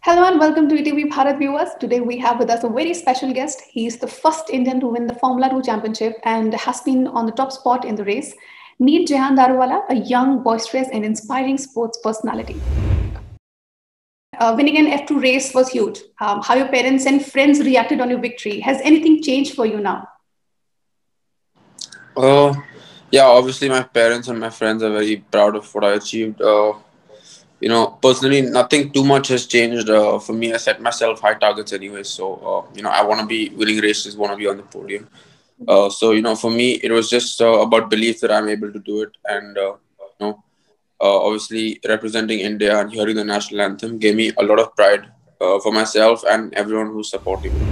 Hello and welcome to ETV Bharat viewers. Today we have with us a very special guest. He is the first Indian to win the Formula 2 championship and has been on the top spot in the race. Meet Jehan Daruwala, a young, boisterous and inspiring sports personality. Winning an F2 race was huge. How your parents and friends reacted on your victory. Has anything changed for you now? Uh, yeah, obviously my parents and my friends are very proud of what I achieved. Personally, nothing too much has changed. For me, I set myself high targets anyway. So, I want to be winning races, want to be on the podium. For me, it was just about belief that I'm able to do it. And, obviously representing India and hearing the national anthem gave me a lot of pride for myself and everyone who's supporting me.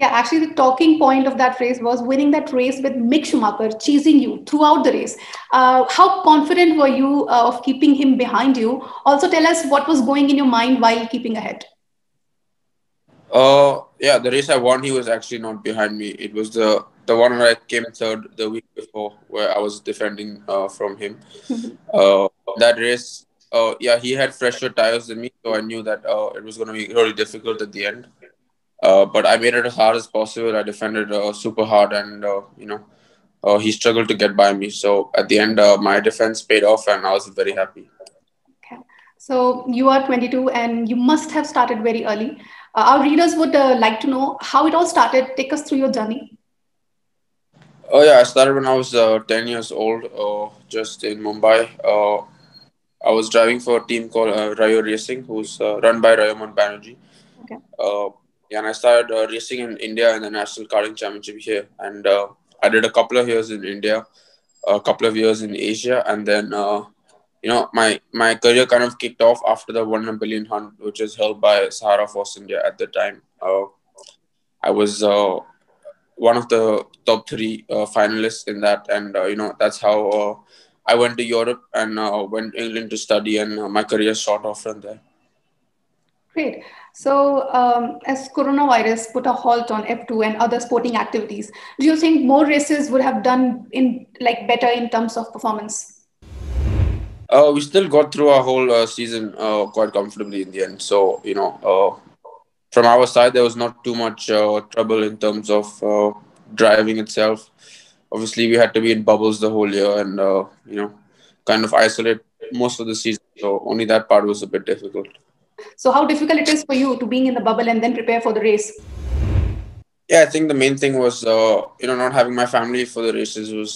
Yeah, actually, the talking point of that race was winning that race with Mick Schumacher chasing you throughout the race. How confident were you of keeping him behind you? Also, tell us what was going in your mind while keeping ahead. Yeah, the race I won, he was actually not behind me. It was the one where I came third the week before, where I was defending from him. That race, yeah, he had fresher tires than me, so I knew that it was going to be really difficult at the end. But I made it as hard as possible. I defended super hard, and he struggled to get by me. So at the end, my defense paid off, and I was very happy. Okay. So you are 22 and you must have started very early. Our readers would like to know how it all started. Take us through your journey. Oh yeah, I started when I was 10 years old, just in Mumbai. I was driving for a team called Rayo Racing, who's run by Rayaman Banerjee. Okay. Uh, yeah, and I started racing in India in the National Karting Championship here. And I did a couple of years in India, a couple of years in Asia, and then my career kind of kicked off after the 1 in a billion hunt, which is held by Sahara Force India at the time. I was one of the top three finalists in that, and that's how I went to Europe and went to England to study, and my career shot off from there. Great. So as coronavirus put a halt on F2 and other sporting activities, do you think more races would have done in like better in terms of performance? We still got through our whole season quite comfortably in the end. So from our side, there was not too much trouble in terms of driving itself. Obviously, we had to be in bubbles the whole year, and kind of isolate most of the season. So only that part was a bit difficult. So how difficult it is for you to being in the bubble and then prepare for the race? Yeah, I think the main thing was not having my family for the races was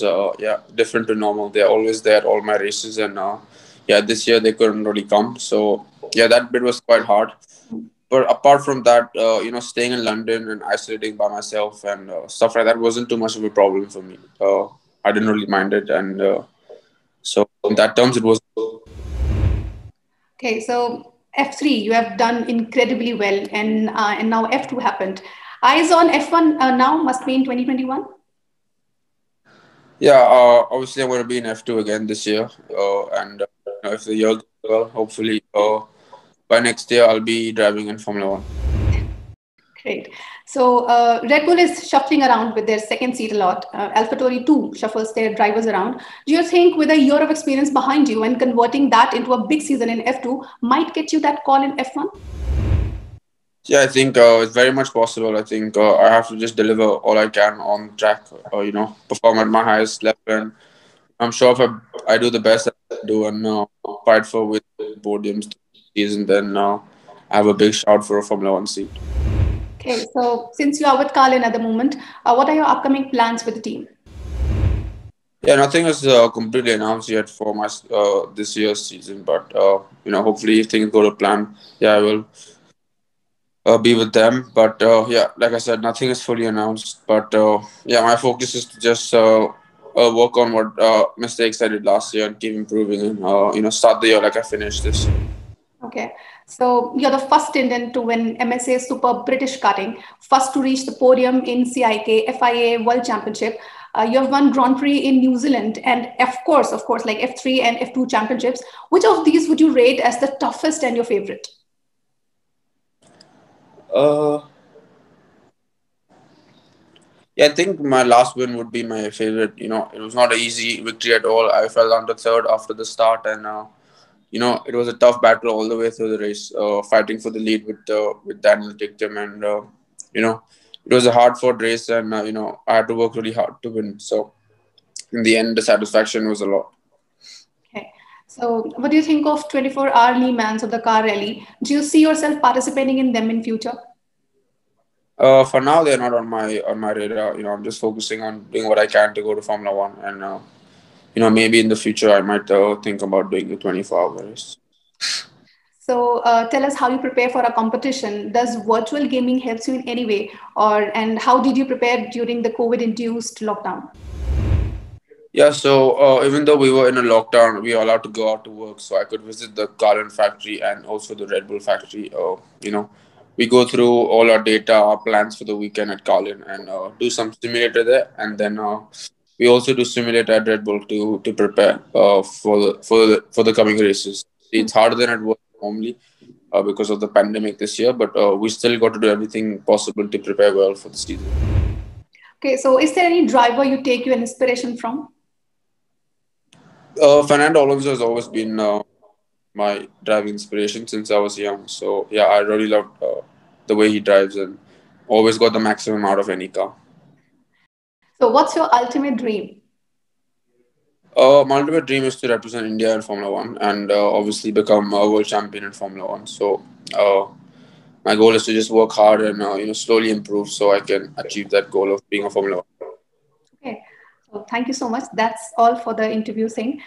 different to normal. They're always there at all my races, and this year they couldn't really come. So yeah, that bit was quite hard. But apart from that, staying in London and isolating by myself and stuff like that wasn't too much of a problem for me. I didn't really mind it, and so in that terms, it was. Okay, so F3 you have done incredibly well, and now F2 happened. Eyes on F1 now must be in 2021. Yeah, obviously I'm going to be in F2 again this year, and if the year goes well, hopefully by next year I'll be driving in Formula One. Great. So Red Bull is shuffling around with their second seat a lot. AlphaTauri too shuffles their drivers around. Do you think with a year of experience behind you and converting that into a big season in F2 might get you that call in F1? Yeah, I think it's very much possible. I think I have to just deliver all I can on track, perform at my highest level. And I'm sure if I do the best I can do and fight for with podiums this season, then I have a big shout for a Formula One seat. Okay, so since you are with Carlin at the moment, what are your upcoming plans with the team? Yeah, nothing is completely announced yet for my this year's season, but hopefully if things go to plan, yeah, I will be with them. But yeah, like I said, nothing is fully announced. But yeah, my focus is to just work on what mistakes I did last year and keep improving and start the year like I finished this year. Okay, so you're the first Indian to win MSA Super British Karting, first to reach the podium in CIK FIA World Championship. You have won Grand Prix in New Zealand, and of course, like F3 and F2 championships. Which of these would you rate as the toughest and your favorite? Uh, yeah, I think my last win would be my favorite. It was not an easy victory at all. I fell under third after the start, and it was a tough battle all the way through the race, fighting for the lead with Daniel Ticktum, and you know, it was a hard fought race, and I had to work really hard to win. So in the end, the satisfaction was a lot. Okay. So, what do you think of 24-hour Le Mans of the car rally? Do you see yourself participating in them in future? For now, they're not on my radar. I'm just focusing on doing what I can to go to Formula One, and maybe in the future I might think about doing the 24-hour race. So, tell us how you prepare for a competition. Does virtual gaming helps you in any way, or and how did you prepare during the COVID-induced lockdown? Yeah, so even though we were in a lockdown, we were allowed to go out to work. So I could visit the Carlin factory and also the Red Bull factory. We go through all our data, our plans for the weekend at Carlin, and do some simulator there. And then we also do simulator at Red Bull to prepare for the coming races. It's harder than it was normally because of the pandemic this year, but we still got to do everything possible to prepare well for the season. Okay, so is there any driver you take your inspiration from? Fernando Alonso has always been my driving inspiration since I was young. So yeah, I really loved the way he drives and always got the maximum out of any car. So, what's your ultimate dream? My ultimate dream is to represent India in Formula One and obviously become a world champion in Formula One. So uh, my goal is to just work hard and slowly improve so I can achieve that goal of being a Formula One. Okay, so thank you so much. That's all for the interview, Singh.